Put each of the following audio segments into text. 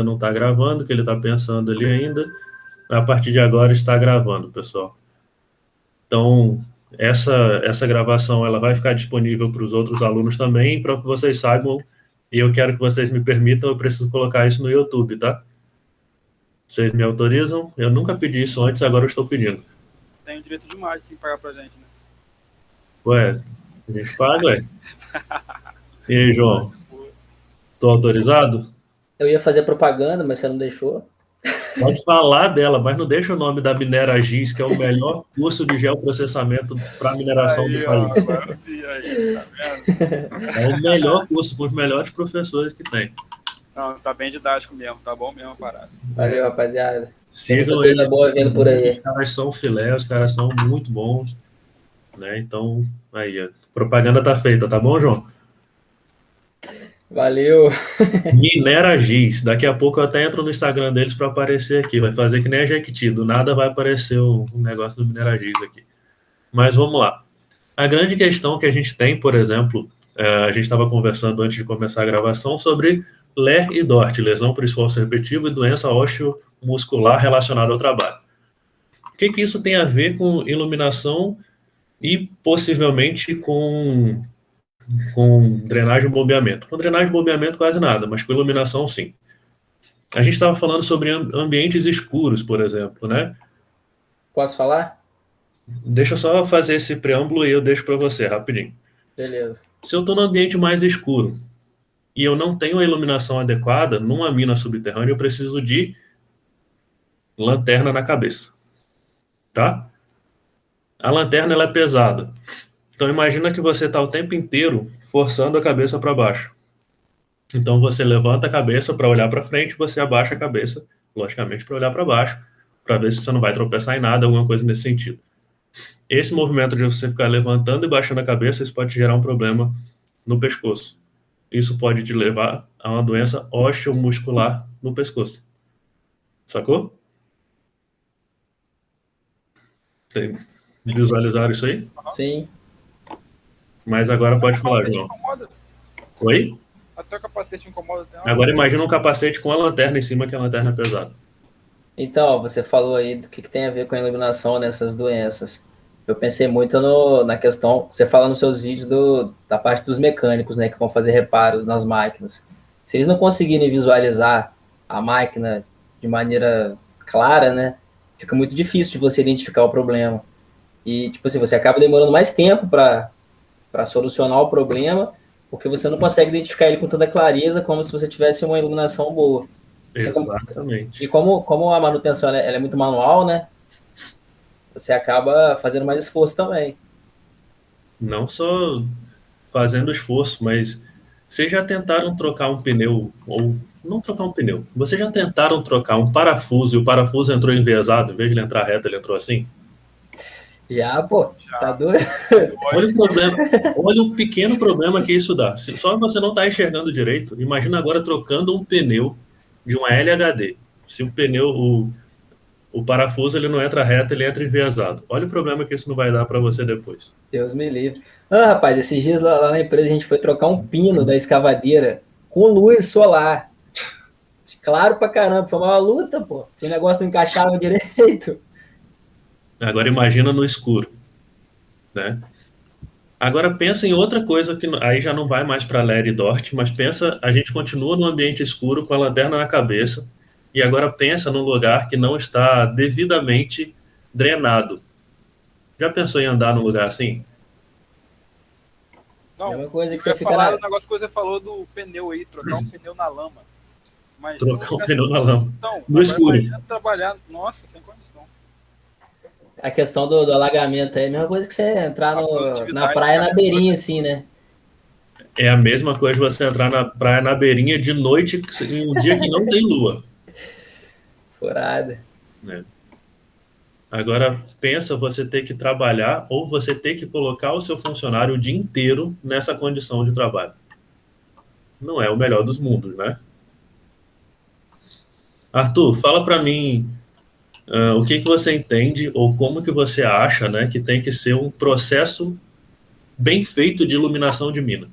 não está gravando, que ele está pensando ali ainda. A partir de agora está gravando, pessoal. Então, essa gravação ela vai ficar disponível para os outros alunos também, para que vocês saibam, e eu quero que vocês me permitam, eu preciso colocar isso no YouTube, tá? Vocês me autorizam? Eu nunca pedi isso antes, agora eu estou pedindo. Tem direito de imagem sem pagar pra gente, né? Ué, a gente paga, ué. E aí, João? Tô autorizado? Eu ia fazer propaganda, mas você não deixou. Pode falar dela, mas não deixa o nome da Minera Giz, que é o melhor curso de geoprocessamento para mineração do Aí, ó, país. agora eu vi aí, tá vendo? É o melhor curso, com os melhores professores que tem. Não, tá bem didático mesmo, tá bom mesmo a parada. Valeu, rapaziada. Tem Sigam muita coisa eles, boa vindo por aí. os caras são filé, os caras são muito bons, né? Então, aí, a propaganda tá feita, tá bom, João? Valeu. Minera Giz, daqui a pouco eu até entro no Instagram deles para aparecer aqui, vai fazer que nem a Jequiti, do nada vai aparecer um negócio do Minera Giz aqui. Mas vamos lá. A grande questão que a gente tem, por exemplo, a gente estava conversando antes de começar a gravação sobre LER e DORT, lesão por esforço repetitivo e doença osteomuscular relacionada ao trabalho. O que isso tem a ver com iluminação e possivelmente com drenagem e bombeamento? Com drenagem e bombeamento quase nada, mas com iluminação sim. A gente estava falando sobre ambientes escuros, por exemplo, né? Posso falar? Deixa eu só fazer esse preâmbulo e eu deixo para você rapidinho. Beleza. Se eu estou no ambiente mais escuro e eu não tenho a iluminação adequada, numa mina subterrânea eu preciso de lanterna na cabeça, tá? A lanterna ela é pesada. Então imagina que você está o tempo inteiro forçando a cabeça para baixo. Então você levanta a cabeça para olhar para frente, você abaixa a cabeça, logicamente, para olhar para baixo, para ver se você não vai tropeçar em nada, alguma coisa nesse sentido. Esse movimento de você ficar levantando e baixando a cabeça, isso pode gerar um problema no pescoço. Isso pode te levar a uma doença osteomuscular no pescoço. Sacou? Tem, visualizaram isso aí? Sim. Mas agora pode falar, Capacete João. incomoda? Oi? Até o capacete incomoda. Agora imagina um capacete com a lanterna em cima, que a lanterna é pesada. Então, você falou aí do que tem a ver com a iluminação nessas doenças. Eu pensei muito na questão, você fala nos seus vídeos da parte dos mecânicos, né, que vão fazer reparos nas máquinas. Se eles não conseguirem visualizar a máquina de maneira clara, né, fica muito difícil de você identificar o problema. E, tipo assim, você acaba demorando mais tempo para solucionar o problema, porque você não consegue identificar ele com toda clareza, como se você tivesse uma iluminação boa. Exatamente. E como a manutenção ela é muito manual, né? Você acaba fazendo mais esforço também. Não só fazendo esforço, mas vocês já tentaram trocar um pneu, ou não trocar um pneu, vocês já tentaram trocar um parafuso e o parafuso entrou enviesado, em vez de ele entrar reto, ele entrou assim? Já, pô, tá doido? Olha o problema, olha o pequeno problema que isso dá. Se só você não está enxergando direito, imagina agora trocando um pneu de uma LHD. Se o pneu, o parafuso ele não entra reto, ele entra enviesado. Olha o problema que isso não vai dar para você depois. Deus me livre. Ah, rapaz, esses dias lá na empresa a gente foi trocar um pino da escavadeira com luz solar. Claro pra caramba, foi uma luta, pô. O negócio não encaixava direito. Agora imagina no escuro, né? Agora pensa em outra coisa que aí já não vai mais para LED e DORT, mas pensa, a gente continua no ambiente escuro com a lanterna na cabeça e agora pensa num lugar que não está devidamente drenado. Já pensou em andar num lugar assim? Não, É uma coisa que eu você ia fica falar na... do negócio que você falou do pneu aí, trocar um pneu na lama. Mas Trocar um pneu na lama. Então, No escuro. imagina trabalhar, nossa, sem condição. A questão do alagamento aí é a mesma coisa que você entrar na praia na beirinha, assim, né? É a mesma coisa de você entrar na praia na beirinha de noite em um dia que não tem lua. Furada. Né? Agora, pensa você ter que trabalhar ou você ter que colocar o seu funcionário o dia inteiro nessa condição de trabalho. Não é o melhor dos mundos, né? Arthur, fala para mim o que você entende ou como que você acha, né, que tem que ser um processo bem feito de iluminação de mina.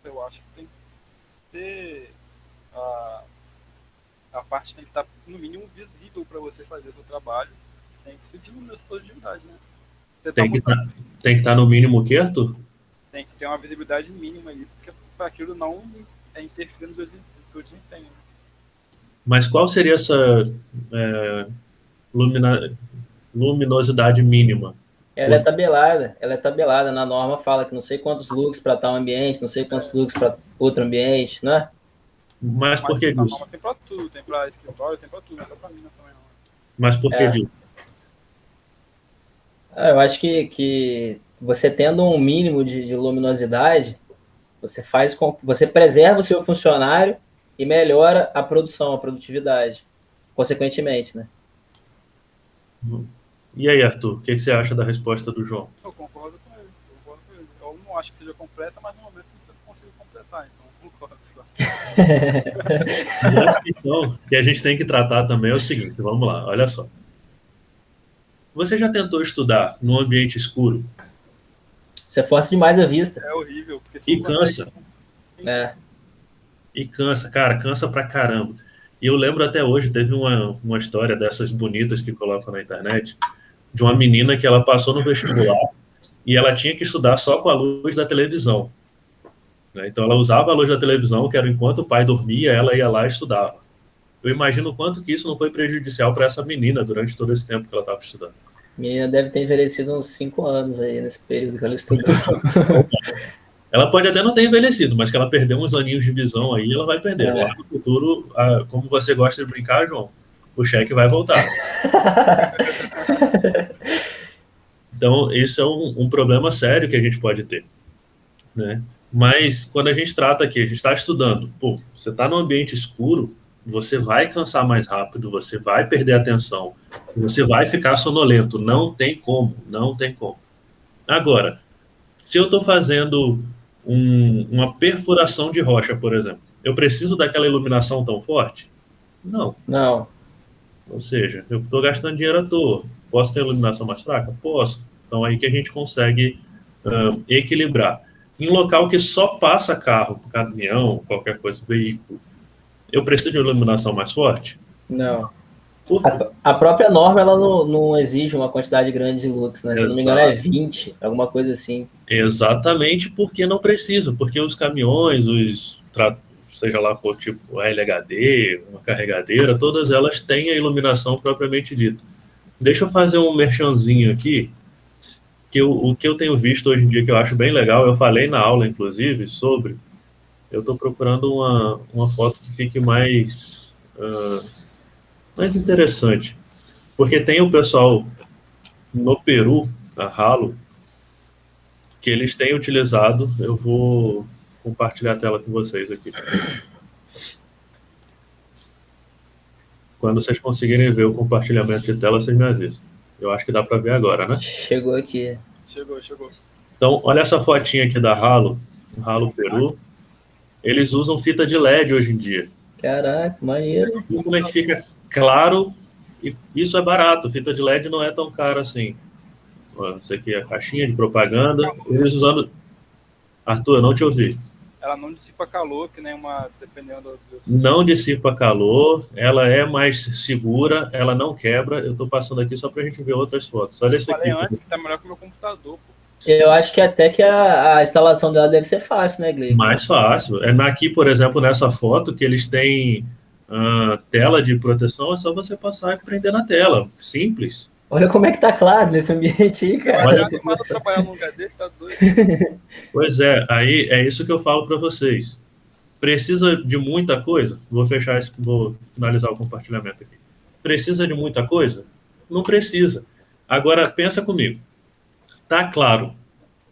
Eu acho que tem que ter parte tem que estar, no mínimo, visível para você fazer o seu trabalho, sem que isso diminua a sua produtividade, né? Você tá Tem que mudando, estar no mínimo o quê, Arthur? tem que ter uma visibilidade mínima ali, porque para aquilo não interferir no seu desempenho. Né? Mas qual seria essa é, lumina- luminosidade mínima? Ela é tabelada, na norma fala que não sei quantos lux para tal ambiente, não sei quantos lux para outro ambiente, não é? Mas por Mas que a disso? norma tem para tudo, tem para escritório, tem para tudo, não é só para mim também não. Mas por que É. disso? Eu acho que você tendo um mínimo de luminosidade, você preserva o seu funcionário e melhora a produção, a produtividade, consequentemente, né? E aí, Arthur, o que você acha da resposta do João? Eu concordo com ele, concordo com ele. Eu não acho que seja completa, mas no momento não consigo completar, então eu concordo só. E outra questão que a gente tem que tratar também é o seguinte, vamos lá, olha só. Você já tentou estudar num ambiente escuro Você força demais a vista, É horrível, porque você e não cansa? consegue. né? E cansa, cara, cansa pra caramba. E eu lembro até hoje, teve uma história dessas bonitas que colocam na internet, de uma menina que ela passou no vestibular e ela tinha que estudar só com a luz da televisão, né? Então ela usava a luz da televisão, que era enquanto o pai dormia, ela ia lá e estudava. Eu imagino o quanto que isso não foi prejudicial para essa menina durante todo esse tempo que ela estava estudando. A menina deve ter envelhecido uns 5 anos aí nesse período que ela estudou. Ela pode até não ter envelhecido, mas que ela perdeu uns aninhos de visão aí, ela vai perder. Lá no futuro, como você gosta de brincar, João, o cheque vai voltar. Então, isso é um problema sério que a gente pode ter, né? Mas quando a gente trata aqui, a gente está estudando, pô, você está num ambiente escuro, você vai cansar mais rápido, você vai perder a atenção, você vai ficar sonolento, não tem como, não tem como. Agora, se eu estou fazendo uma perfuração de rocha, por exemplo, eu preciso daquela iluminação tão forte? Não. Não, Ou seja, eu estou gastando dinheiro à toa. Posso ter iluminação mais fraca? Posso. Então aí que a gente consegue equilibrar. Em local que só passa carro, caminhão, qualquer coisa, veículo, eu preciso de uma iluminação mais forte? não. Por quê? A própria norma, ela não exige uma quantidade grande de lux, né? Se eu não me engano, é 20, alguma coisa assim. Exatamente porque não precisa, porque os caminhões, seja lá por tipo LHD, uma carregadeira, todas elas têm a iluminação propriamente dita. Deixa eu fazer um merchanzinho aqui, o que eu tenho visto hoje em dia que eu acho bem legal, eu falei na aula, inclusive, sobre. Eu estou procurando uma foto que fique mais interessante. Porque tem o pessoal no Peru, a Halo, que eles têm utilizado. Eu vou compartilhar a tela com vocês aqui. Quando vocês conseguirem ver o compartilhamento de tela, vocês me avisam. Eu acho que dá para ver agora, né? Chegou aqui. Chegou. Então, olha essa fotinha aqui da Halo, Halo Peru. Eles usam fita de LED hoje em dia. Caraca, maneiro. E como é que fica claro? E isso é barato. Fita de LED não é tão cara assim. Ó, isso aqui é a caixinha de propaganda. Eles usando. Arthur, eu não te ouvi. Ela não dissipa calor, que nem uma, dependendo do... Não dissipa calor, ela é mais segura, ela não quebra. Eu estou passando aqui só para a gente ver outras fotos. Olha esse Falei aqui. antes que tá melhor que o meu computador, pô. Eu acho que até que a instalação dela deve ser fácil, né, Gleice? Mais fácil. Aqui, por exemplo, nessa foto, que eles têm tela de proteção, é só você passar e prender na tela. Simples. Olha como é que tá claro nesse ambiente aí, cara. Olha, animado trabalhar num lugar desse, tá doido. Pois é, aí é isso que eu falo para vocês. Precisa de muita coisa? Vou finalizar o compartilhamento aqui. Precisa de muita coisa? Não precisa. Agora, pensa comigo. Tá claro.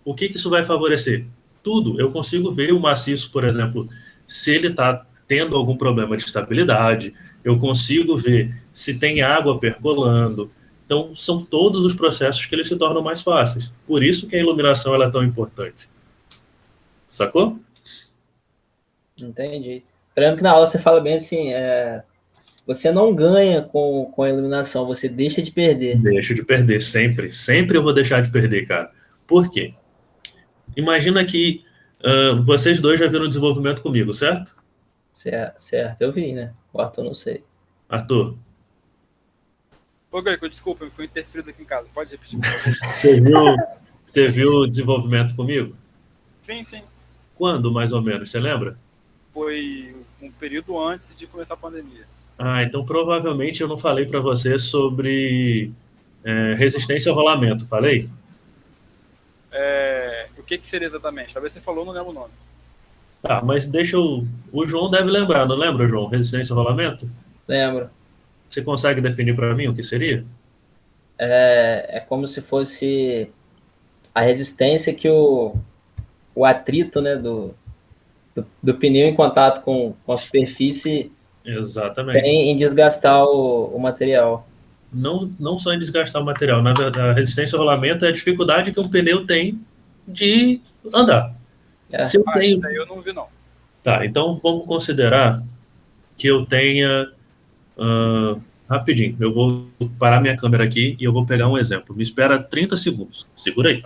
O que isso vai favorecer? Tudo. Eu consigo ver o maciço, por exemplo, se ele está tendo algum problema de estabilidade, eu consigo ver se tem água percolando. Então, são todos os processos que eles se tornam mais fáceis. Por isso que a iluminação ela é tão importante. Sacou? Entendi. Eu lembro que na aula você fala bem assim, você não ganha com a iluminação, você deixa de perder. Deixo de perder, sempre. Sempre eu vou deixar de perder, cara. Por quê? Imagina que vocês dois já viram desenvolvimento comigo, certo? Certo, eu vi, né? O Arthur não sei. Arthur, Ô, Greco, desculpa, eu fui interferido aqui em casa. Pode repetir. você viu o desenvolvimento comigo? Sim, sim. Quando, mais ou menos, você lembra? Foi um período antes de começar a pandemia. Ah, então provavelmente eu não falei para você sobre resistência ao rolamento, falei? O que seria exatamente? Talvez você falou, não lembro o nome. Tá, mas deixa eu... O João deve lembrar, não lembra, João? Resistência ao rolamento? Lembro. Você consegue definir para mim o que seria? É como se fosse a resistência que o atrito, né, do pneu em contato com a superfície Exatamente. tem em desgastar o material. Não só em desgastar o material, na verdade, a resistência ao rolamento é a dificuldade que um pneu tem de andar. É. Se eu Isso tenho... daí eu não vi, não. Tá, então vamos considerar que eu tenha... rapidinho, eu vou parar minha câmera aqui e eu vou pegar um exemplo. Me espera 30 segundos. Segura aí.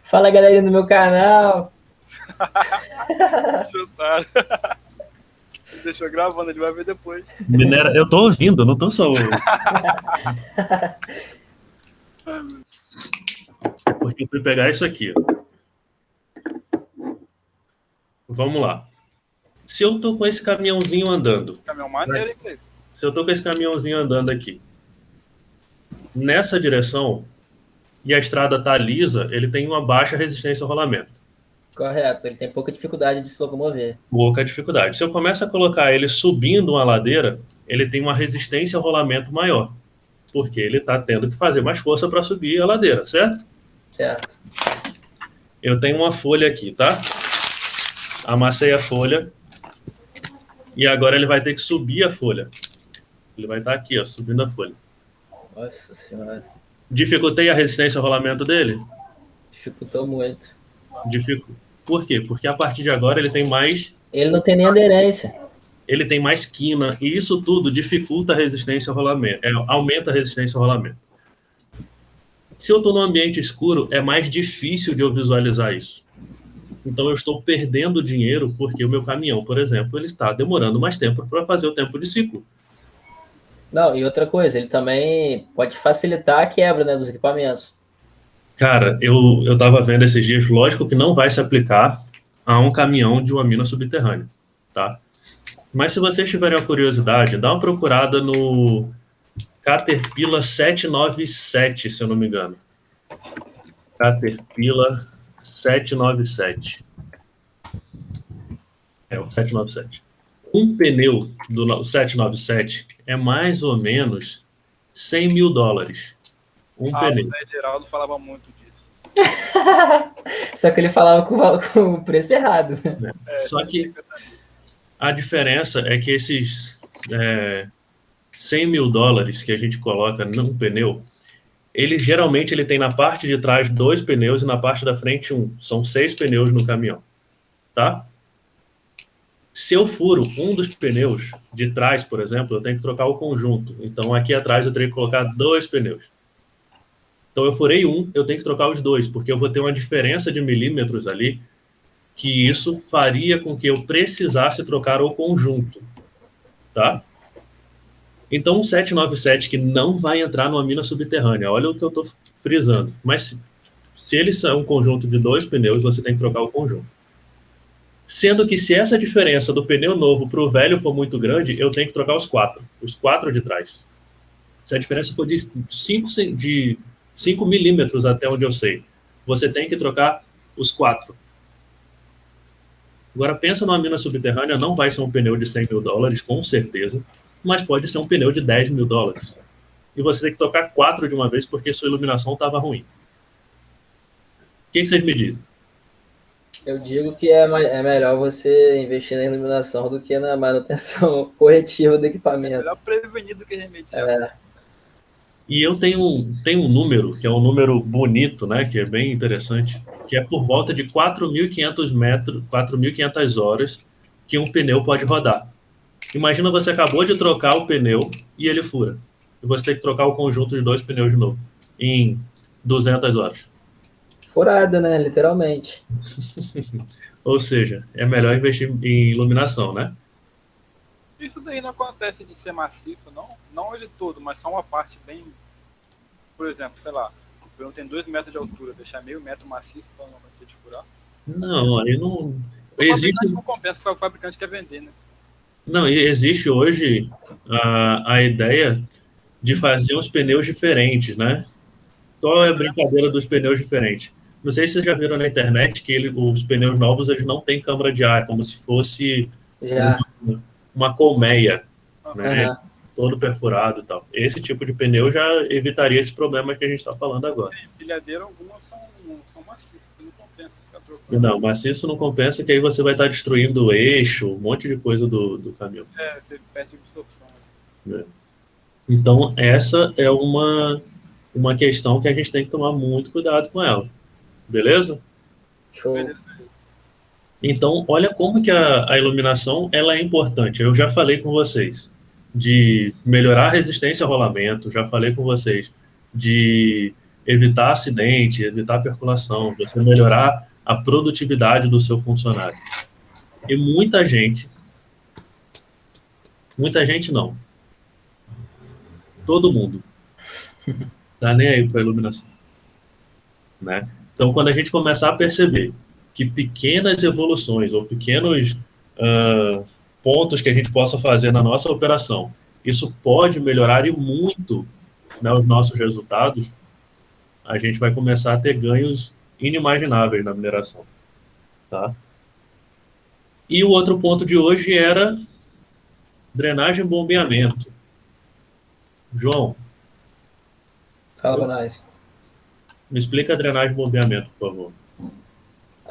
Fala, galera do meu canal. Chutaram. Deixou gravando, ele vai ver depois. Minera... Eu tô ouvindo, não tô só ouvindo. Porque eu fui pegar isso aqui. Vamos lá. Se eu tô com esse caminhãozinho andando, Caminhão maneiro, hein, Cleiton? se eu tô com esse caminhãozinho andando aqui, nessa direção, e a estrada tá lisa, ele tem uma baixa resistência ao rolamento. Correto, ele tem pouca dificuldade de se locomover. Pouca dificuldade. Se eu começo a colocar ele subindo uma ladeira, ele tem uma resistência ao rolamento maior, porque ele está tendo que fazer mais força para subir a ladeira, certo? Certo. Eu tenho uma folha aqui, tá? Amassei a folha e agora ele vai ter que subir a folha. Ele vai estar aqui, ó, subindo a folha. Nossa senhora. Dificultei a resistência ao rolamento dele? Dificultou muito. Por quê? Porque a partir de agora ele tem mais... Ele não tem nem aderência. Ele tem mais quina, e isso tudo dificulta a resistência ao rolamento, aumenta a resistência ao rolamento. Se eu estou num ambiente escuro, é mais difícil de eu visualizar isso. Então eu estou perdendo dinheiro porque o meu caminhão, por exemplo, ele está demorando mais tempo para fazer o tempo de ciclo. Não, e outra coisa, ele também pode facilitar a quebra, né, dos equipamentos. Cara, eu estava vendo esses dias, lógico que não vai se aplicar a um caminhão de uma mina subterrânea, tá? Mas se vocês tiverem a curiosidade, dá uma procurada no Caterpillar 797, se eu não me engano. Caterpillar 797. É o 797. Um pneu do 797 é mais ou menos $100 mil. Um pneu. O Zé Geraldo falava muito disso. Só que ele falava com o preço errado. Né? Só que a diferença é que esses $100 mil que a gente coloca num pneu, ele geralmente ele tem na parte de trás 2 pneus e na parte da frente 1. São 6 pneus no caminhão, tá? Se eu furo um dos pneus de trás, por exemplo, eu tenho que trocar o conjunto. Então aqui atrás eu teria que colocar 2 pneus. Então eu furei um, eu tenho que trocar os 2, porque eu vou ter uma diferença de milímetros ali, que isso faria com que eu precisasse trocar o conjunto, tá? Então um 797 que não vai entrar numa mina subterrânea, olha o que eu estou frisando, mas se ele é um conjunto de 2 pneus, você tem que trocar o conjunto. Sendo que se essa diferença do pneu novo para o velho for muito grande, eu tenho que trocar os 4 de trás. Se a diferença for de 5 milímetros até onde eu sei, você tem que trocar os 4. Agora pensa numa mina subterrânea, não vai ser um pneu de $100 mil, com certeza, mas pode ser um pneu de $10 mil. E você tem que trocar 4 de uma vez porque sua iluminação estava ruim. O que vocês me dizem? Eu digo que é melhor você investir na iluminação do que na manutenção corretiva do É equipamento. melhor prevenir do que remediar. E eu tenho um número, que é um número bonito, né, que é bem interessante, que é por volta de 4.500 metros, 4.500 horas que um pneu pode rodar. Imagina você acabou de trocar o pneu e ele fura. E você tem que trocar o conjunto de 2 pneus de novo, em 200 horas. Furada, né? Literalmente. Ou seja, é melhor investir em iluminação, né? Isso daí não acontece de ser maciço, não? Não ele todo, mas só uma parte bem... Por exemplo, sei lá, o pneu tem 2 metros de altura, deixar meio metro maciço para não acontecer de furar. Não, aí não. O Existe, fabricante não compensa, porque o fabricante quer vender, né? não, existe hoje a ideia de fazer uns pneus diferentes, né? Qual é a brincadeira dos pneus diferentes? Não sei se vocês já viram na internet que os pneus novos eles não têm câmara de ar, como se fosse Já. uma colmeia, né? Aham. Todo perfurado e tal. Esse tipo de pneu já evitaria esse problema que a gente está falando agora. Empilhadeira, algumas são maciças, que não compensa ficar trocando. Não, mas isso não compensa, que aí você vai estar destruindo o eixo, um monte de coisa do caminhão. Você perde absorção. Né? Então, essa é uma questão que a gente tem que tomar muito cuidado com ela. Beleza? Show. Beleza. Então, olha como que a iluminação ela é importante. Eu já falei com vocês de melhorar a resistência ao rolamento, já falei com vocês de evitar acidente, evitar perculação, você melhorar a produtividade do seu funcionário. E muita gente não, todo mundo tá nem aí para iluminação, né? Então, quando a gente começar a perceber que pequenas evoluções ou pequenos pontos que a gente possa fazer na nossa operação, isso pode melhorar e muito, né, os nossos resultados, a gente vai começar a ter ganhos inimagináveis na mineração, tá? E o outro ponto de hoje era drenagem e bombeamento. João, Fala pra nós. me explica a drenagem e bombeamento, por favor.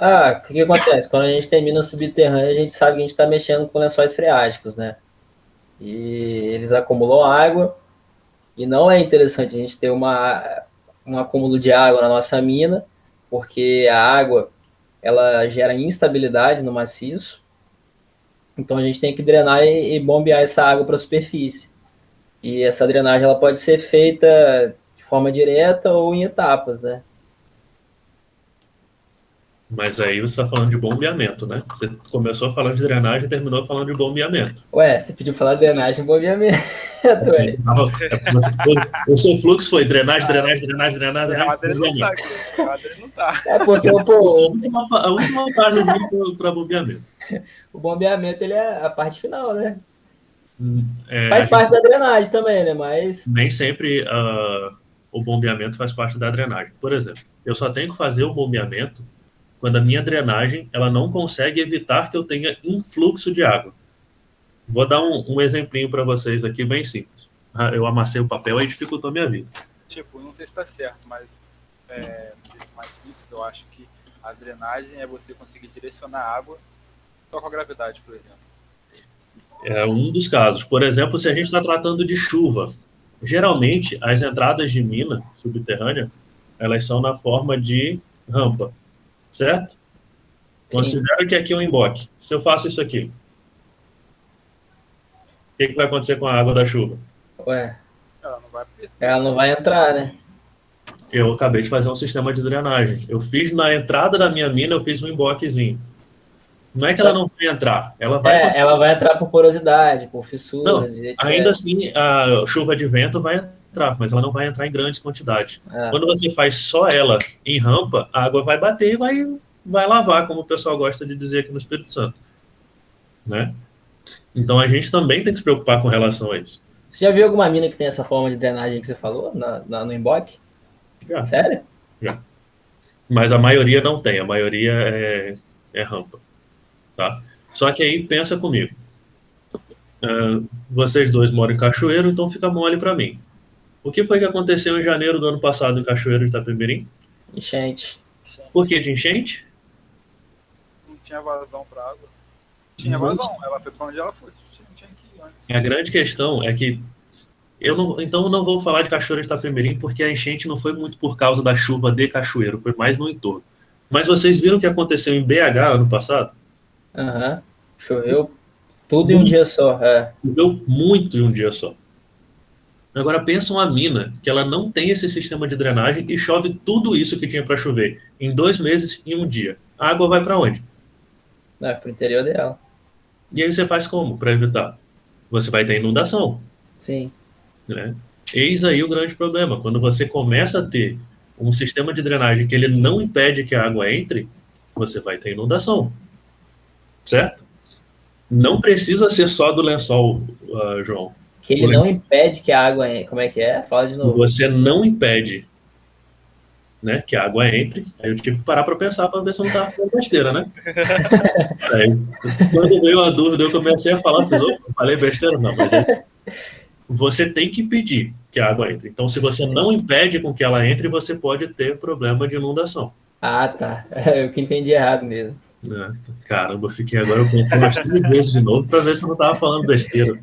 O que acontece? Quando a gente tem mina subterrânea, a gente sabe que a gente está mexendo com lençóis freáticos, né? E eles acumulam água, e não é interessante a gente ter um acúmulo de água na nossa mina, porque a água, ela gera instabilidade no maciço, então a gente tem que drenar e bombear essa água para a superfície. E essa drenagem ela pode ser feita de forma direta ou em etapas, né? Mas aí você está falando de bombeamento, né? Você começou falando de drenagem e terminou falando de bombeamento. Ué, você pediu falar drenagem e bombeamento, ué. O seu fluxo foi drenagem, bombeamento. Não tá. É porque A última fase para bombeamento. o bombeamento ele é a parte final, né? É, Faz parte da drenagem também, né? Mas nem sempre o bombeamento faz parte da drenagem. Por exemplo, eu só tenho que fazer o bombeamento quando a minha drenagem ela não consegue evitar que eu tenha influxo de água. Vou dar um exemplinho para vocês aqui bem simples. Eu amassei o papel e dificultou a minha vida. Tipo, não sei se está certo, mas mais simples, eu acho que a drenagem é você conseguir direcionar a água só com a gravidade, por exemplo. É um dos casos. Por exemplo, se a gente está tratando de chuva, geralmente as entradas de mina subterrânea elas são na forma de rampa, certo? Considera que aqui é um emboque. Se eu faço isso aqui, o que vai acontecer com a água da chuva? Ué, Ela não vai entrar, né? Eu acabei de fazer um sistema de drenagem. Eu fiz na entrada da minha mina, eu fiz um emboquezinho. Não é que ela não vai entrar, ela vai entrar por porosidade, por fissuras não, e etc. ainda assim, a chuva de vento vai entrar, mas ela não vai entrar em grandes quantidades. Quando você faz só ela em rampa, a água vai bater e vai lavar, como o pessoal gosta de dizer aqui no Espírito Santo. Né? Então a gente também tem que se preocupar com relação a isso. Você já viu alguma mina que tem essa forma de drenagem que você falou no emboque? Já. Sério? Já. Mas a maioria não tem, a maioria é rampa. Tá? Só que aí pensa comigo. Vocês dois moram em Cachoeiro, então fica mole para mim. O que foi que aconteceu em janeiro do ano passado em Cachoeiro de Itapemirim? Enchente. Por que de enchente? Não tinha vazão para água. Tinha vazão, ela foi para onde ela foi. Tinha que ir antes. A grande questão é que eu não vou falar de Cachoeiro de Itapemirim porque a enchente não foi muito por causa da chuva de Cachoeiro, foi mais no entorno. Mas vocês viram o que aconteceu em BH ano passado? Choveu tudo em um dia só. Choveu muito em um dia só. Agora pensa uma mina que ela não tem esse sistema de drenagem e chove tudo isso que tinha para chover em 2 meses e um dia. A água vai para onde? Pro interior dela. E aí você faz como para evitar? você vai ter inundação, Sim. né? Eis aí o grande problema. Quando você começa a ter um sistema de drenagem que ele não impede que a água entre, você vai ter inundação, certo? Não precisa ser só do lençol, João. Que ele não impede que a água entre. Como é que é? Fala de Se novo. você não impede, né, que a água entre, aí eu tive que parar para pensar para ver se eu não estava falando besteira, né? Aí, quando veio a dúvida, eu comecei a falar, falei besteira, não, mas você tem que impedir que a água entre. Então, se você não impede com que ela entre, você pode ter problema de inundação. Ah, tá. Eu que entendi errado mesmo. Caramba, eu fiquei agora, eu pensei umas 3 vezes de novo para ver se eu não estava falando besteira.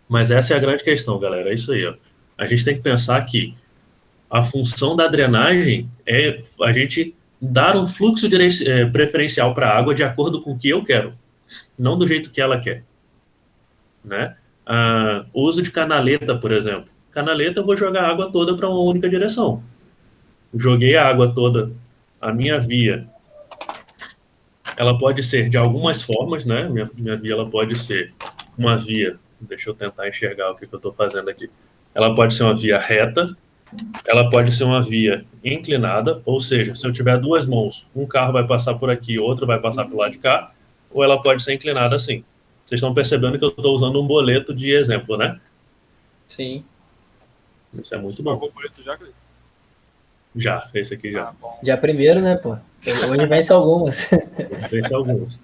Mas essa é a grande questão, galera. É isso aí, ó. A gente tem que pensar que a função da drenagem é a gente dar um fluxo preferencial para a água de acordo com o que eu quero, não do jeito que ela quer, né? O uso de canaleta, por exemplo. Canaleta, eu vou jogar a água toda para uma única direção. Joguei a água toda, a minha via, ela pode ser de algumas formas, né? Minha via ela pode ser uma via, deixa eu tentar enxergar o que eu estou fazendo aqui. Ela pode ser uma via reta, ela pode ser uma via inclinada, ou seja, se eu tiver duas mãos, um carro vai passar por aqui, outro vai passar pelo lado de cá, ou ela pode ser inclinada assim. Vocês estão percebendo que eu estou usando um boleto de exemplo, né? Sim. Isso é muito bom. Pagou o boleto já, Cleiton? Já, esse aqui já. Bom. Já primeiro, né, pô? Hoje vence algumas. Vence algumas.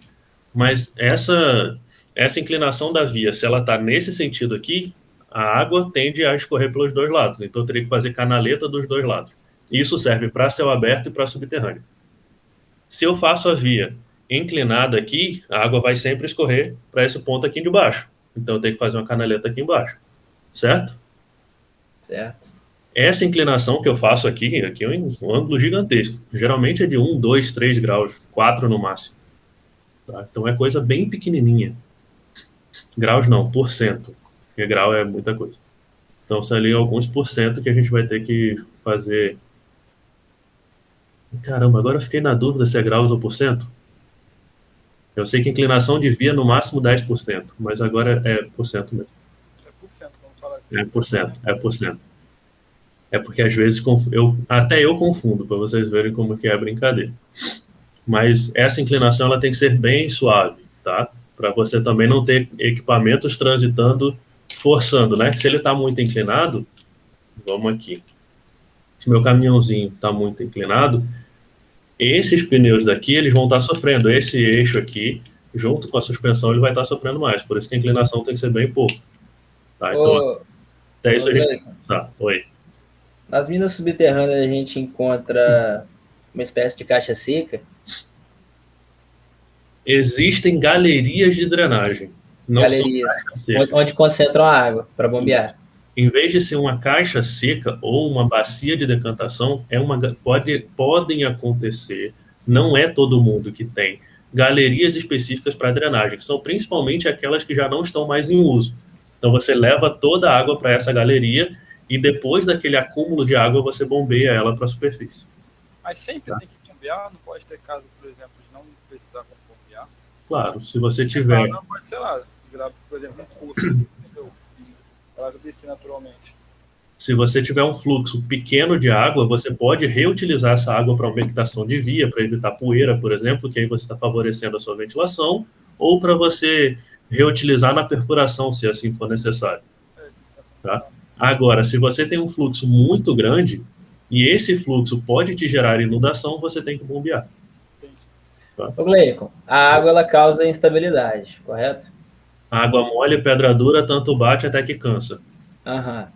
Mas essa inclinação da via, se ela está nesse sentido aqui, a água tende a escorrer pelos dois lados. Então eu teria que fazer canaleta dos dois lados. Isso serve para céu aberto e para subterrâneo. Se eu faço a via inclinada aqui, a água vai sempre escorrer para esse ponto aqui de baixo. Então eu tenho que fazer uma canaleta aqui embaixo. Certo? Certo. Essa inclinação que eu faço aqui é um ângulo gigantesco. Geralmente é de 1, 2, 3 graus, 4 no máximo. Tá? Então é coisa bem pequenininha. Graus não, por cento. Porque grau é muita coisa. Então são ali alguns por cento que a gente vai ter que fazer. Caramba, agora eu fiquei na dúvida se é graus ou por cento. Eu sei que a inclinação de via no máximo 10%, mas agora é por cento mesmo. É por cento, vamos falar aqui. É por cento, é por cento. É porque às vezes até eu confundo, para vocês verem como que é a brincadeira. Mas essa inclinação ela tem que ser bem suave, tá? Para você também não ter equipamentos transitando, forçando, né? Se ele está muito inclinado, vamos aqui. Se meu caminhãozinho está muito inclinado, esses pneus daqui eles vão estar sofrendo. Esse eixo aqui, junto com a suspensão, ele vai estar sofrendo mais. Por isso que a inclinação tem que ser bem pouco. Tá? Então, até isso a gente tem que pensar. Oi. Nas minas subterrâneas a gente encontra uma espécie de caixa seca. Existem galerias de drenagem. Não galerias, onde concentram a água para bombear. Em vez de ser uma caixa seca ou uma bacia de decantação, podem acontecer, não é todo mundo que tem, galerias específicas para drenagem, que são principalmente aquelas que já não estão mais em uso. Então você leva toda a água para essa galeria e depois daquele acúmulo de água você bombeia ela para a superfície. Mas sempre tem que bombear? Não pode ter caso, por exemplo, de não precisar bombear? Claro, se você tiver... Não pode, sei lá, virar, por exemplo, um curso, entendeu? Ela descer naturalmente. Se você tiver um fluxo pequeno de água, você pode reutilizar essa água para umectação de via, para evitar poeira, por exemplo, que aí você está favorecendo a sua ventilação, ou para você reutilizar na perfuração, se assim for necessário. Tá? Agora, se você tem um fluxo muito grande, e esse fluxo pode te gerar inundação, você tem que bombear. Tá? Ô, Gleicon, a água ela causa instabilidade, correto? A água mole, pedra dura, tanto bate até que cansa. Aham.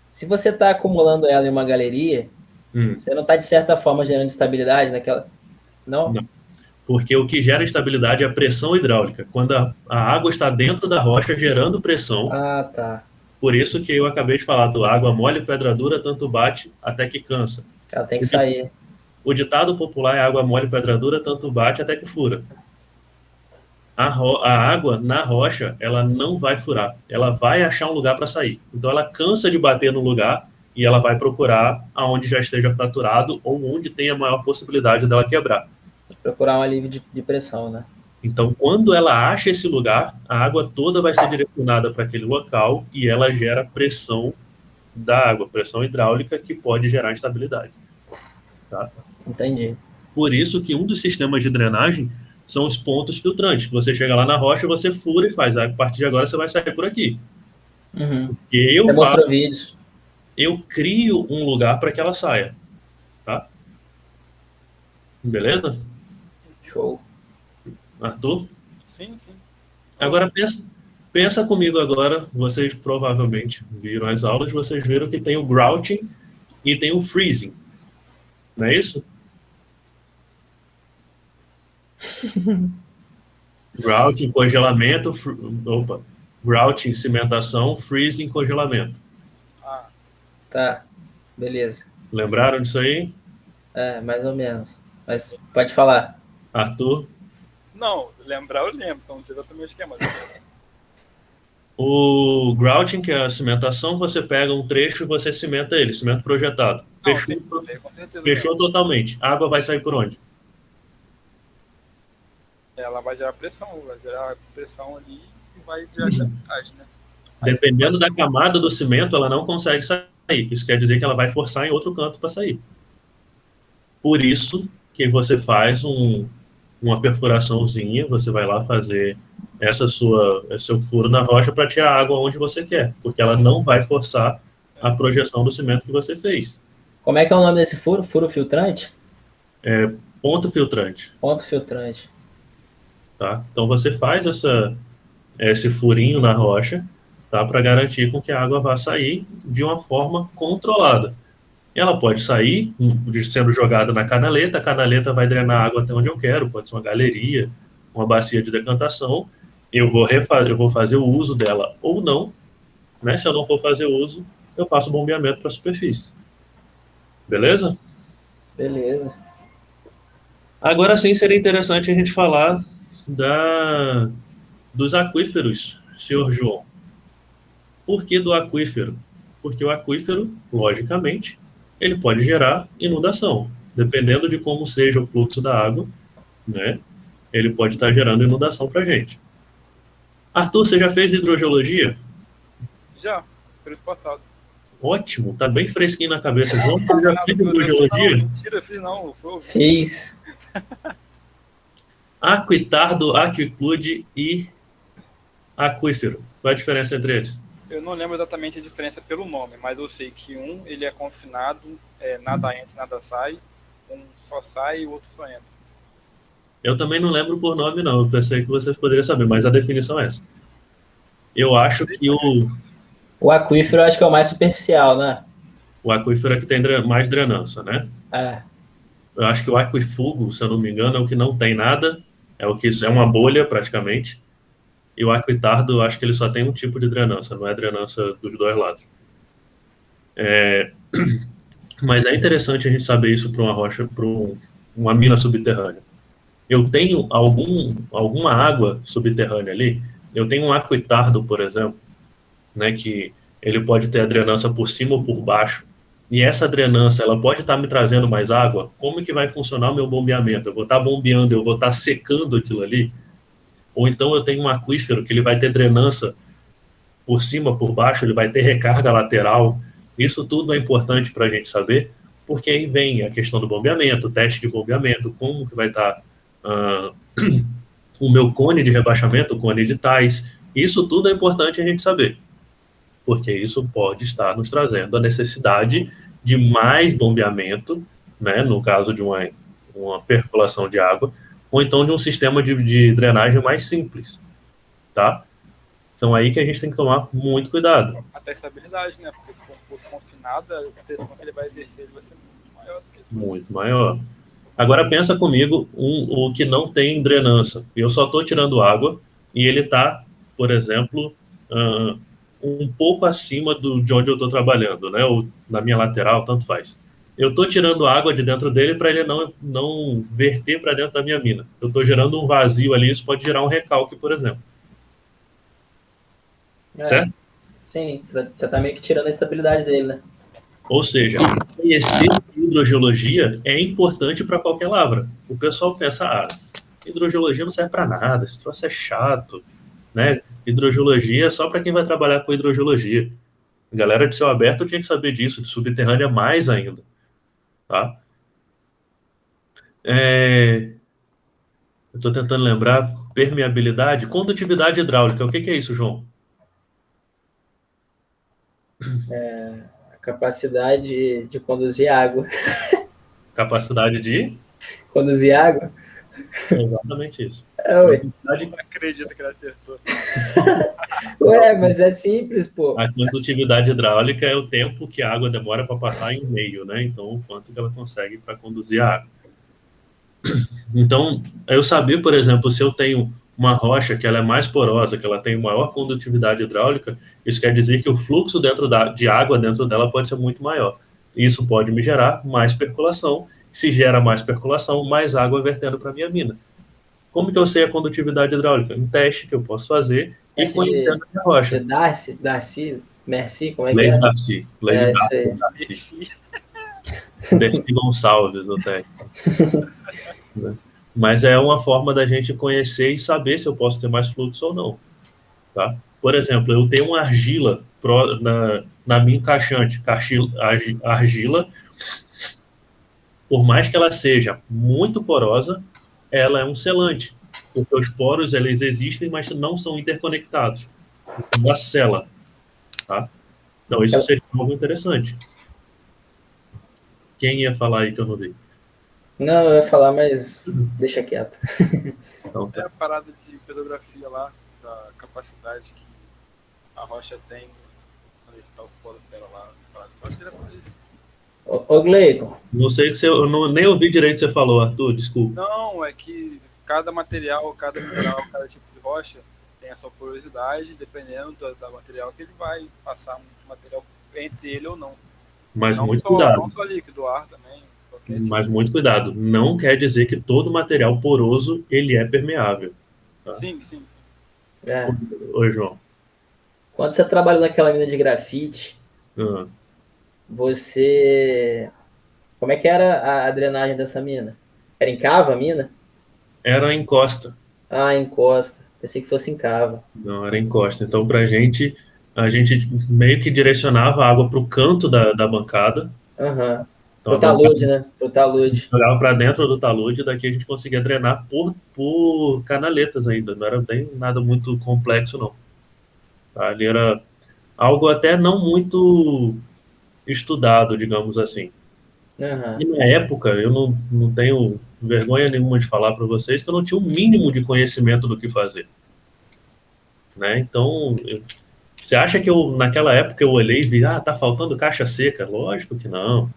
Se você está acumulando ela em uma galeria, você não está, de certa forma, gerando instabilidade naquela... Não? Não. Porque o que gera instabilidade é a pressão hidráulica. Quando a água está dentro da rocha, gerando pressão. Ah, tá. Por isso que eu acabei de falar do água mole, pedra dura, tanto bate até que cansa. Ela tem que sair. O ditado popular é água mole, pedra dura, tanto bate até que fura. A água na rocha, ela não vai furar. Ela vai achar um lugar para sair. Então ela cansa de bater no lugar e ela vai procurar aonde já esteja fraturado ou onde tem a maior possibilidade dela quebrar. Procurar um alívio de pressão, né? Então, quando ela acha esse lugar, a água toda vai ser direcionada para aquele local e ela gera pressão da água, pressão hidráulica, que pode gerar instabilidade. Tá? Entendi. Por isso que um dos sistemas de drenagem são os pontos filtrantes. Você chega lá na rocha, você fura e faz. A partir de agora você vai sair por aqui. Uhum. E Você mostrou vídeos. eu crio um lugar para que ela saia. Tá? Beleza? Show. Arthur? Sim, sim. Agora pensa comigo agora, vocês provavelmente viram as aulas, vocês viram que tem o grouting e tem o freezing. Não é isso? Grouting, congelamento, grouting, cimentação, freezing, congelamento. Ah, Tá, beleza. Lembraram disso aí? É, mais ou menos. Mas pode falar. Arthur? não, lembrar eu lembro, são exatamente o esquema. O grouting, que é a cimentação, você pega um trecho e você cimenta ele, cimento projetado. Não, Fechou, sim, com certeza. fechou totalmente. A água vai sair por onde? Ela vai gerar pressão ali e vai gerar gravidade, né? Dependendo da camada do cimento, ela não consegue sair. Isso quer dizer que ela vai forçar em outro canto para sair. Por isso que você faz uma perfuraçãozinha, você vai lá fazer seu furo na rocha para tirar a água onde você quer, porque ela não vai forçar a projeção do cimento que você fez. Como é que é o nome desse furo? Furo filtrante? Ponto filtrante. Ponto filtrante. Tá? Então você faz esse furinho na rocha, tá? Para garantir com que a água vá sair de uma forma controlada. Ela pode sair sendo jogada na canaleta, a canaleta vai drenar a água até onde eu quero, pode ser uma galeria, uma bacia de decantação, eu vou fazer o uso dela ou não, né? Se eu não for fazer uso, eu faço bombeamento para a superfície. Beleza? Beleza. Agora sim seria interessante a gente falar dos aquíferos, senhor João. Por que do aquífero? Porque o aquífero, logicamente, ele pode gerar inundação. Dependendo de como seja o fluxo da água, né? Ele pode estar gerando inundação para a gente. Arthur, você já fez hidrogeologia? Já, período passado. Ótimo, tá bem fresquinho na cabeça. João, você já fez hidrogeologia? Não, mentira, fiz não. Fiz. Aquitardo, aquiclude e aquífero. Qual é a diferença entre eles? Eu não lembro exatamente a diferença pelo nome, mas eu sei que um ele é confinado, nada entra, nada sai, um só sai e o outro só entra. Eu também não lembro por nome, não. Eu pensei que vocês poderiam saber, mas a definição é essa. Eu acho que O aquífero eu acho que é o mais superficial, né? o aquífero é que tem mais drenança, né? É. Eu acho que o aquífugo, se eu não me engano, é o que não tem nada, é o que é uma bolha praticamente. E o aquitardo, eu acho que ele só tem um tipo de drenança, não é drenança dos dois lados. Mas é interessante a gente saber isso para uma rocha, para uma mina subterrânea. Eu tenho alguma água subterrânea ali. Eu tenho um aquitardo, por exemplo, né, que ele pode ter a drenança por cima ou por baixo. E essa drenança, ela pode estar me trazendo mais água. Como que vai funcionar o meu bombeamento? Eu vou estar bombeando, eu vou estar secando aquilo ali? Ou então eu tenho um aquífero que ele vai ter drenança por cima, por baixo, ele vai ter recarga lateral. Isso tudo é importante para a gente saber, porque aí vem a questão do bombeamento, o teste de bombeamento, como que vai estar o meu cone de rebaixamento, o cone de tais. Isso tudo é importante a gente saber, porque isso pode estar nos trazendo a necessidade de mais bombeamento, né, no caso de uma percolação de água, ou então de um sistema de drenagem mais simples, tá? Então aí que a gente tem que tomar muito cuidado. Até estabilidade, né? Porque se for um poço confinado, a pressão que ele vai exercer vai ser muito maior do que isso. Muito maior. Agora pensa comigo, o que não tem drenança. Eu só estou tirando água e ele está, por exemplo, um pouco acima de onde eu estou trabalhando, né? Ou na minha lateral, tanto faz. Eu estou tirando água de dentro dele para ele não verter para dentro da minha mina. Eu estou gerando um vazio ali, isso pode gerar um recalque, por exemplo. Certo? Sim, você está meio que tirando a estabilidade dele, né? Ou seja, conhecer hidrogeologia é importante para qualquer lavra. O pessoal pensa, hidrogeologia não serve para nada, esse troço é chato, né? Hidrogeologia é só para quem vai trabalhar com hidrogeologia. A galera de céu aberto tinha que saber disso, de subterrânea mais ainda, tá? Eu estou tentando lembrar, permeabilidade, condutividade hidráulica. O que é isso, João? A capacidade de conduzir água. Capacidade de... Conduzir água? É exatamente isso. Ué. Não acredito que ele acertou. Ué, mas é simples, pô. A condutividade hidráulica é o tempo que a água demora para passar em meio, né? Então, o quanto que ela consegue para conduzir a água. Então, eu saber, por exemplo, se eu tenho uma rocha que ela é mais porosa, que ela tem maior condutividade hidráulica, isso quer dizer que o fluxo de água dentro dela pode ser muito maior. Isso pode me gerar mais percolação. Se gera mais percolação, mais água vertendo para a minha mina. Como que eu sei a condutividade hidráulica? Um teste que eu posso fazer e conhecendo a minha rocha. Darcy, Merci, como é que Leis é? Darcy. Leis Darcy. Darcy Gonçalves, o técnico. Mas é uma forma da gente conhecer e saber se eu posso ter mais fluxo ou não. Tá? Por exemplo, eu tenho uma argila na minha encaixante. Argila, por mais que ela seja muito porosa, ela é um selante, porque os poros eles existem, mas não são interconectados. Uma cela, tá? Então isso seria algo interessante. Quem ia falar aí que eu não vi? Não, eu ia falar, mas deixa quieto. Então, É a parada de pedografia lá, da capacidade que a rocha tem quando ele tá os poros dela lá. Acho que era por isso. Ô, Gleico. Não sei se eu nem ouvi direito o que você falou, Arthur, desculpa. Não, é que cada material, cada mineral, cada tipo de rocha tem a sua porosidade, dependendo do material que ele vai passar muito material entre ele ou não. Mas não muito só, cuidado. Não só líquido, ar também. Mas muito cuidado. Não quer dizer que todo material poroso ele é permeável. Tá? Sim. É. Oi, João. Quando você trabalha naquela mina de grafite, você... Como é que era a drenagem dessa mina? Era em cava a mina? Era em costa. Ah, em costa. Pensei que fosse em cava. Não, era em costa. Então, a gente meio que direcionava a água para o canto da bancada. Aham. Então, Pro talude, né? Pro talude. Jogava para dentro do talude, daqui a gente conseguia drenar por canaletas ainda. Não era nem nada muito complexo, não. Ali era algo até não muito estudado, digamos assim. Uhum. E na época, eu não tenho vergonha nenhuma de falar para vocês que eu não tinha o mínimo de conhecimento do que fazer. Né? Então, você acha que naquela época eu olhei e vi, tá faltando caixa seca? Lógico que não.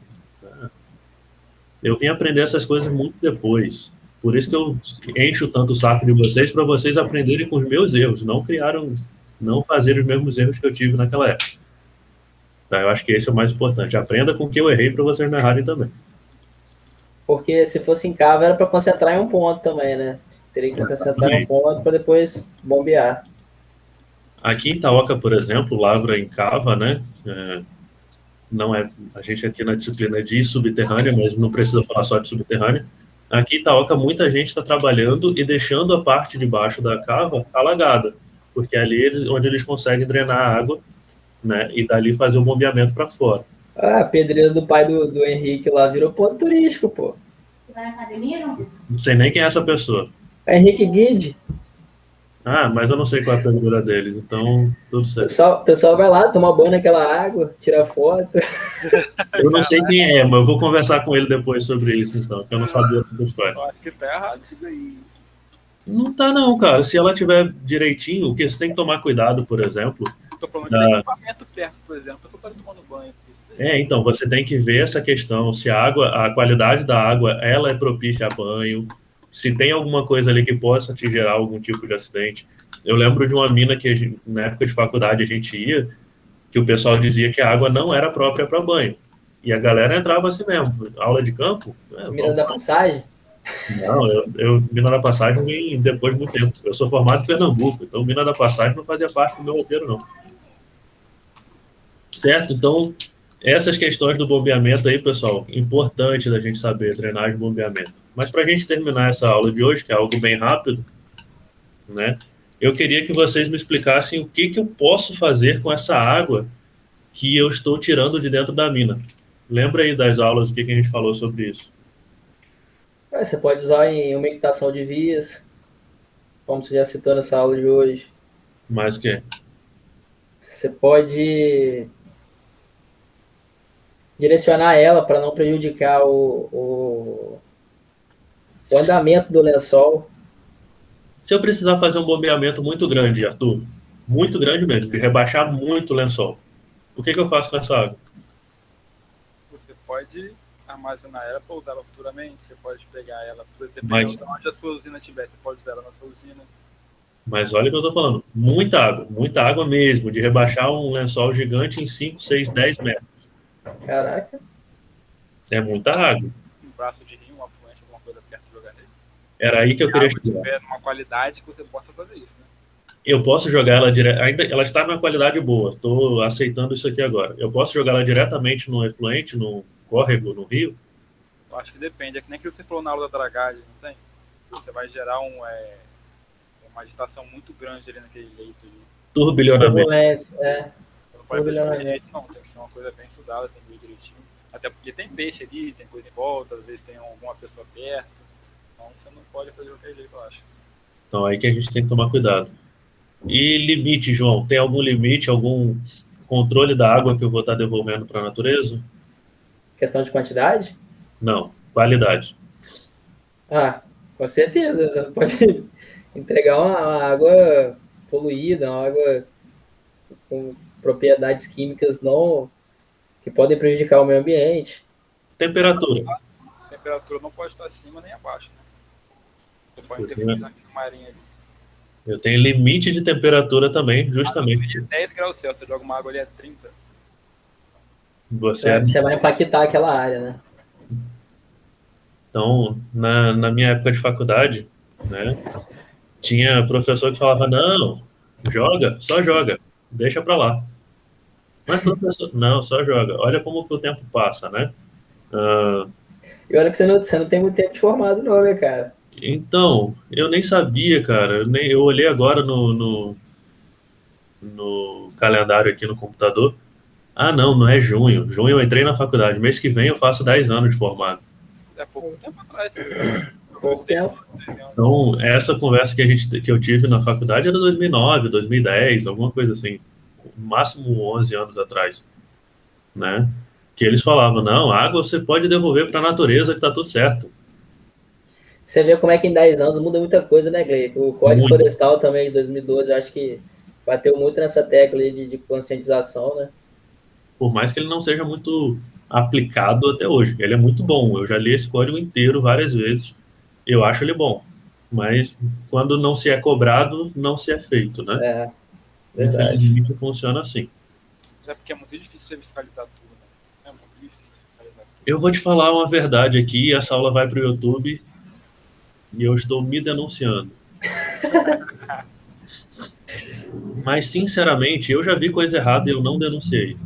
Eu vim aprender essas coisas muito depois. Por isso que eu encho tanto o saco de vocês, para vocês aprenderem com os meus erros, não fazer os mesmos erros que eu tive naquela época. Tá? Eu acho que esse é o mais importante. Aprenda com o que eu errei para vocês não errarem também. Porque se fosse em cava era para concentrar em um ponto também, né? Teria que concentrar em um ponto para depois bombear. Aqui em Itaoca, por exemplo, lavra em cava, né? Não é, a gente aqui na disciplina é de subterrânea, mas não precisa falar só de subterrânea. Aqui em Itaoca, muita gente está trabalhando e deixando a parte de baixo da cava alagada, porque é ali onde eles conseguem drenar a água, né, e dali fazer o bombeamento para fora. A pedreira do pai do Henrique lá virou ponto turístico, pô. Vai na academia, não? Não sei nem quem é essa pessoa. É Henrique Guide. Mas eu não sei qual é a pedreira deles, então tudo certo. O pessoal vai lá, tomar banho naquela água, tirar foto. Eu não sei quem é, mas eu vou conversar com ele depois sobre isso, então, porque eu não sabia da história. Eu acho que tá errado isso daí. Não tá não, cara. Se ela tiver direitinho, o que você tem que tomar cuidado, por exemplo... Tô falando de equipamento perto, por exemplo, a pessoa tá tomando banho. Então, você tem que ver essa questão, se a qualidade da água, ela é propícia a banho, se tem alguma coisa ali que possa te gerar algum tipo de acidente. Eu lembro de uma mina que, na época de faculdade, a gente ia, que o pessoal dizia que a água não era própria para banho. E a galera entrava assim mesmo, aula de campo. Mina da Passagem? Não, eu Mina da Passagem vim depois de muito tempo. Eu sou formado em Pernambuco, então Mina da Passagem não fazia parte do meu roteiro, não. Certo? Então, essas questões do bombeamento aí, pessoal, importante da gente saber, drenagem e bombeamento. Mas para a gente terminar essa aula de hoje, que é algo bem rápido, né? Eu queria que vocês me explicassem o que eu posso fazer com essa água que eu estou tirando de dentro da mina. Lembra aí das aulas, o que a gente falou sobre isso? Você pode usar em umectação de vias, como você já citou nessa aula de hoje. Mais o quê? Você pode direcionar ela para não prejudicar o andamento do lençol. Se eu precisar fazer um bombeamento muito grande, Arthur, muito grande mesmo, de rebaixar muito o lençol, o que eu faço com essa água? Você pode armazenar ela para usá-la futuramente, você pode pegar ela, Mas- dependendo de onde a sua usina estiver, você pode usar ela na sua usina. Mas olha o que eu tô falando, muita água mesmo, de rebaixar um lençol gigante em 5, 6, 10 metros. Caraca. É muita água. Um braço de rio, uma afluente, alguma coisa perto de jogar nele. Era aí que eu Se a queria água chegar. tiver numa qualidade que você possa fazer isso, né? Eu posso jogar ela direto, ainda ela está numa qualidade boa, estou aceitando isso aqui agora. Eu posso jogar ela diretamente no efluente, no córrego, no rio? Eu acho que depende, é que nem aquilo que você falou na aula da dragagem, não tem? Você vai gerar uma agitação muito grande ali naquele leito ali. Turbilhonamento. Turbulência, Você não pode fazer de qualquer Turbilhonamento. jeito, não. Tem que ser uma coisa bem estudada, tem que ver direitinho. Até porque tem peixe ali, tem coisa em volta, às vezes tem alguma pessoa perto. Então você não pode fazer de qualquer jeito, eu acho. Então aí que a gente tem que tomar cuidado. E limite, João, tem algum limite, algum controle da água que eu vou estar devolvendo para a natureza? Questão de quantidade? Não, qualidade. Com certeza. Você não pode entregar uma água poluída, uma água com propriedades químicas não que podem prejudicar o meio ambiente. Temperatura. A temperatura não pode estar acima nem abaixo, né? Você pode Uhum. interferir naquele marinho ali. Eu tenho limite de temperatura também, justamente. 10 graus Celsius, você joga uma água ali a 30. Você Você vai impactar aquela área, né? Então, na minha época de faculdade, né, tinha professor que falava, não, joga, só joga, deixa pra lá. Mas professor, não, só joga. Olha como que o tempo passa, né? Ah, E olha que você não tem muito tempo de formado, não, né, cara? então, eu nem sabia, cara. Eu olhei agora no calendário aqui no computador. Ah, não é junho. Junho eu entrei na faculdade. Mês que vem eu faço 10 anos de formado. É pouco tempo atrás. Pouco tempo. Então, essa conversa que eu tive na faculdade era 2009, 2010, alguma coisa assim. No máximo 11 anos atrás, né? Que eles falavam, não, água você pode devolver para a natureza que tá tudo certo. Você vê como é que em 10 anos muda muita coisa, né, Gleico? O Código Muito. Florestal também, de 2012, eu acho que bateu muito nessa tecla aí de conscientização, né? Por mais que ele não seja muito aplicado até hoje. Ele é muito bom. Eu já li esse código inteiro várias vezes. Eu acho ele bom. Mas quando não se é cobrado, não se é feito, né? É, verdade. Infelizmente funciona assim. É porque é muito difícil você fiscalizar tudo, né? É muito difícil fiscalizar tudo. Eu vou te falar uma verdade aqui, essa aula vai para o YouTube e eu estou me denunciando. Mas, sinceramente, eu já vi coisa errada e eu não denunciei.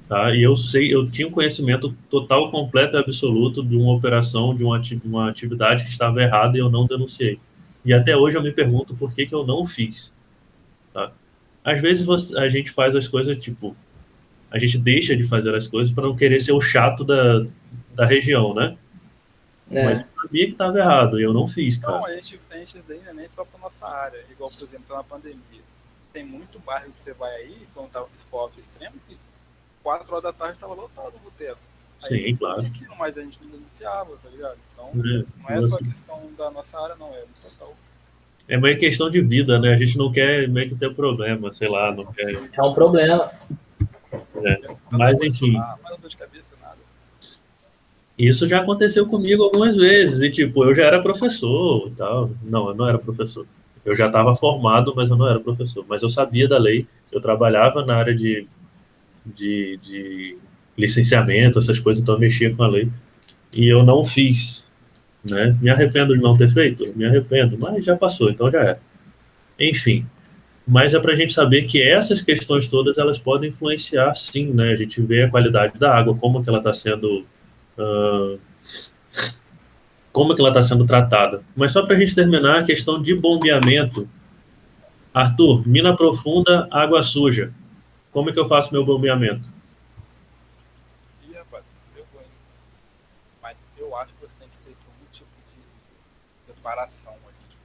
Tá? E eu tinha um conhecimento total, completo e absoluto de uma operação, de uma atividade que estava errada e eu não denunciei. E até hoje eu me pergunto por que eu não fiz. Tá? Às vezes a gente faz as coisas, tipo, a gente deixa de fazer as coisas para não querer ser o chato da região, né? Mas eu sabia que estava errado e eu não fiz, cara. Não, a gente ainda nem só para nossa área. Igual, por exemplo, na pandemia. Tem muito bairro que você vai aí, quando estava com esporte extremo, que 4 horas da tarde estava lotado o boteco. Sim, claro. Aquilo, mas a gente não denunciava, tá ligado? Então, É, não é só questão da nossa área, não. É no total. É meio questão de vida, né? A gente não quer meio que ter problema, sei lá, não quer. É um problema. Mas, enfim. Mas não dor de cabeça, nada. Isso já aconteceu comigo algumas vezes, e tipo, eu já era professor e tal. Não, eu não era professor. Eu já estava formado, mas eu não era professor. Mas eu sabia da lei, eu trabalhava na área de licenciamento, essas coisas, então eu mexia com a lei. E eu não fiz, né? Me arrependo de não ter feito? Me arrependo, mas já passou, então já é. Enfim, mas é para a gente saber que essas questões todas, elas podem influenciar, sim, né? A gente vê a qualidade da água, como que ela está sendo como que ela está sendo tratada. Mas só para a gente terminar a questão de bombeamento. Arthur, mina profunda, água suja. Como é que eu faço meu bombeamento? E, rapaz, eu vou, hein? Mas eu acho que você tem que ter algum tipo de preparação ali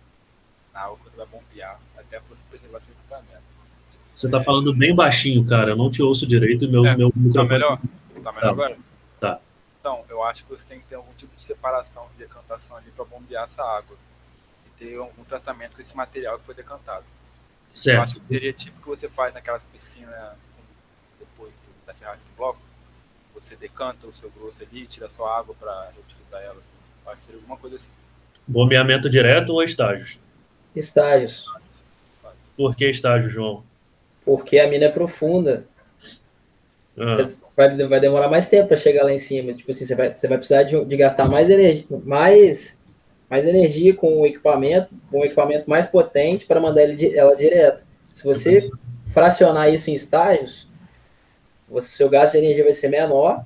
na água que você vai bombear, até para você preservar seu equipamento. Você está falando bem baixinho, cara. Eu não te ouço direito e meu Tá microfone... melhor? Tá melhor Tá. agora? Tá. Então, eu acho que você tem que ter algum tipo de separação, de decantação ali para bombear essa água. E ter algum tratamento com esse material que foi decantado. Eu acho Certo. que seria tipo que você faz naquelas piscinas depois da serragem de bloco. Você decanta o seu grosso ali, tira só a água para reutilizar ela. Eu acho que seria alguma coisa assim. Bombeamento direto ou estágios? Estágios. Por que estágio, João? Porque a mina é profunda. Ah, Você vai demorar mais tempo para chegar lá em cima. Tipo assim, você vai precisar de gastar mais energia com um equipamento mais potente para mandar ela direto. Se você fracionar isso em estágios, seu gasto de energia vai ser menor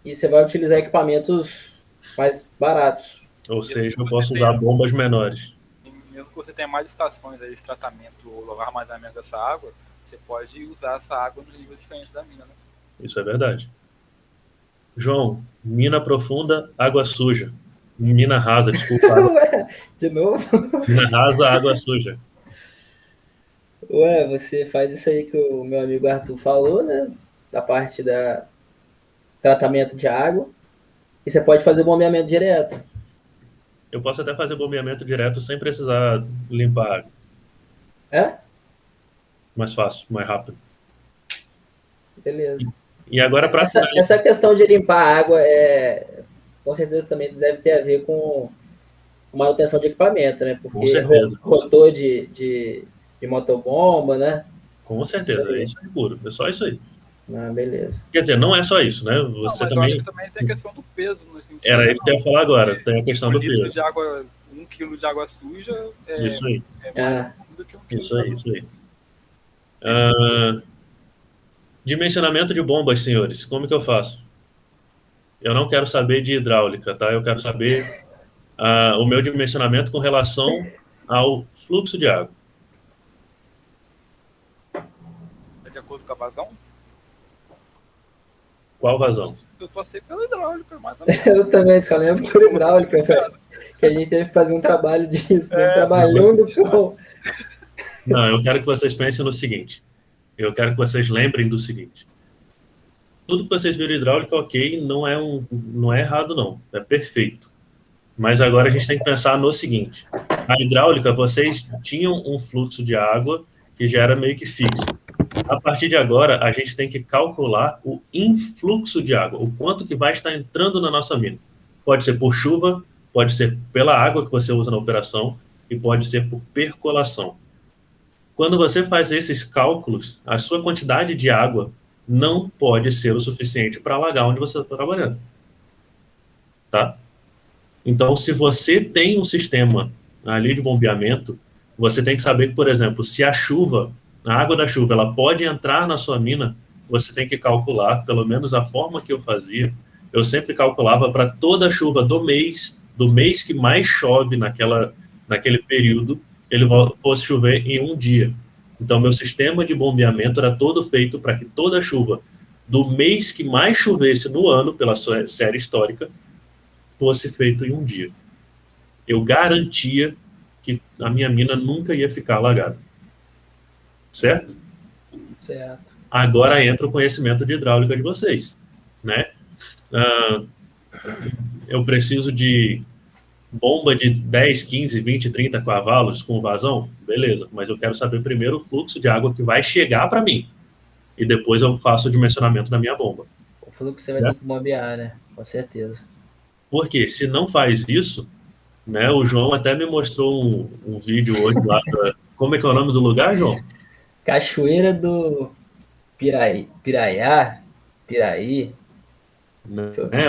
e você vai utilizar equipamentos mais baratos. ou seja, eu posso usar bombas menores. Mesmo que você tenha mais estações aí de tratamento ou armazenamento dessa água, você pode usar essa água no nível diferente da mina, né? Isso é verdade. João, mina profunda, água suja. Mina rasa, desculpa. Ué, de novo? Mina rasa, água suja. Ué, você faz isso aí que o meu amigo Arthur falou, né? Da parte da tratamento de água. E você pode fazer o bombeamento direto. Eu posso até fazer bombeamento direto sem precisar limpar a água. É? Mais fácil, mais rápido. Beleza. E agora, para essa questão de limpar a água com certeza também deve ter a ver com manutenção de equipamento, né? Porque Com certeza. rotor de motobomba, né? Com certeza, é isso aí puro. É só isso aí. Ah, beleza. Quer dizer, não é só isso, né? Você também... eu acho que também tem a questão do peso. Era isso que eu ia falar agora. Tem a questão do peso. De água, 1 quilo de água suja isso aí. mais do que 1 quilo. Isso aí. Dimensionamento de bombas, senhores. Como que eu faço? Eu não quero saber de hidráulica, tá? Eu quero saber o meu dimensionamento com relação ao fluxo de água. É de acordo com a vazão? Qual vazão? Eu só sei pela hidráulica, mas eu também só lembro por hidráulica, velho. Que a gente teve que fazer um trabalho disso, né? Trabalhando com... Não, eu quero que vocês pensem no seguinte. Eu quero que vocês lembrem do seguinte. Tudo que vocês viram hidráulica, ok, não é errado, não. É perfeito. Mas agora a gente tem que pensar no seguinte. A hidráulica, vocês tinham um fluxo de água que já era meio que fixo. A partir de agora, a gente tem que calcular o influxo de água, o quanto que vai estar entrando na nossa mina. Pode ser por chuva, pode ser pela água que você usa na operação e pode ser por percolação. Quando você faz esses cálculos, a sua quantidade de água não pode ser o suficiente para alagar onde você está trabalhando. Tá? Então, se você tem um sistema ali de bombeamento, você tem que saber que, por exemplo, se a água da chuva, ela pode entrar na sua mina, você tem que calcular, pelo menos a forma que eu fazia, eu sempre calculava para toda a chuva do mês que mais chove naquele período, ele fosse chover em um dia. Então, meu sistema de bombeamento era todo feito para que toda a chuva do mês que mais chovesse no ano, pela sua série histórica, fosse feito em um dia. Eu garantia que a minha mina nunca ia ficar alagada. Certo? Certo. Agora entra o conhecimento de hidráulica de vocês, né? Eu preciso de bomba de 10, 15, 20, 30 cavalos com vazão? Beleza, mas eu quero saber primeiro o fluxo de água que vai chegar para mim. E depois eu faço o dimensionamento da minha bomba. O fluxo você vai ter que bombear, né? Com certeza. Porque se não faz isso, né? O João até me mostrou um vídeo hoje lá. Como é que é o nome do lugar, João? Cachoeira do Piraí.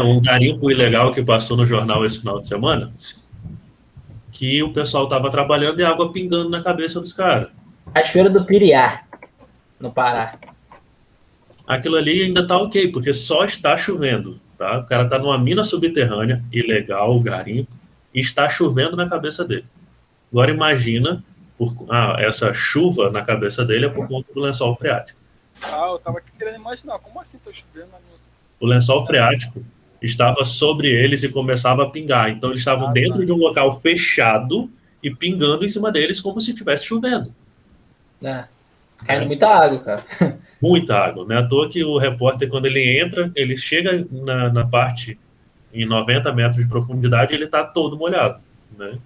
Um garimpo ilegal que passou no jornal esse final de semana, que o pessoal estava trabalhando e a água pingando na cabeça dos caras. Cachoeira do Piriá, no Pará. Aquilo ali ainda tá ok, porque só está chovendo. Tá? O cara está numa mina subterrânea, ilegal, garimpo, e está chovendo na cabeça dele. Agora imagina, essa chuva na cabeça dele é por conta do lençol freático. Eu tava aqui querendo imaginar, como assim tô chovendo na minha... O lençol freático estava sobre eles e começava a pingar. Então eles estavam dentro de um local fechado e pingando em cima deles como se estivesse chovendo. Caindo muita água, cara. Muita água. Não é à toa que o repórter, quando ele entra, ele chega na parte em 90 metros de profundidade, ele está todo molhado. Né?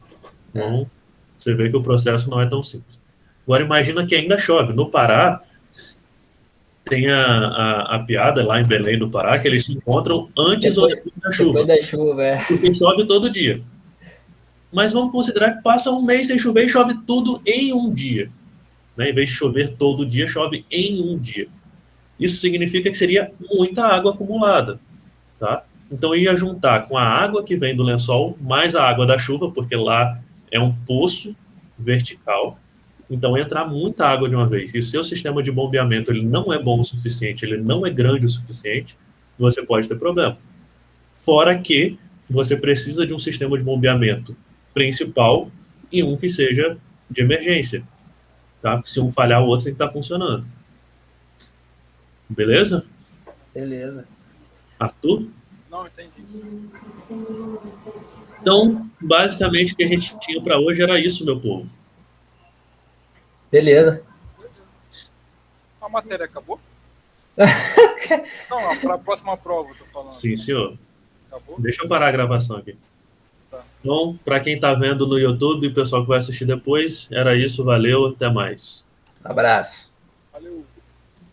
Então, você vê que o processo não é tão simples. Agora imagina que ainda chove. No Pará, tem a piada lá em Belém do Pará, que eles se encontram antes ou depois da chuva. Depois da chuva, Porque chove todo dia. Mas vamos considerar que passa um mês sem chover e chove tudo em um dia. Né? Em vez de chover todo dia, chove em um dia. Isso significa que seria muita água acumulada. Tá? Então ia juntar com a água que vem do lençol, mais a água da chuva, porque lá é um poço vertical. Então entrar muita água de uma vez. E o seu sistema de bombeamento ele não é bom o suficiente, ele não é grande o suficiente, você pode ter problema. Fora que você precisa de um sistema de bombeamento principal e um que seja de emergência. Tá? Porque se um falhar, o outro tem que estar funcionando. Beleza? Beleza. Arthur? Não, entendi. Então, basicamente, o que a gente tinha para hoje era isso, meu povo. Beleza. A matéria acabou? Não, para a próxima prova, eu tô falando. Sim, senhor. Acabou? Deixa eu parar a gravação aqui. Tá. Então, para quem está vendo no YouTube e o pessoal que vai assistir depois, era isso. Valeu, até mais. Abraço. Valeu.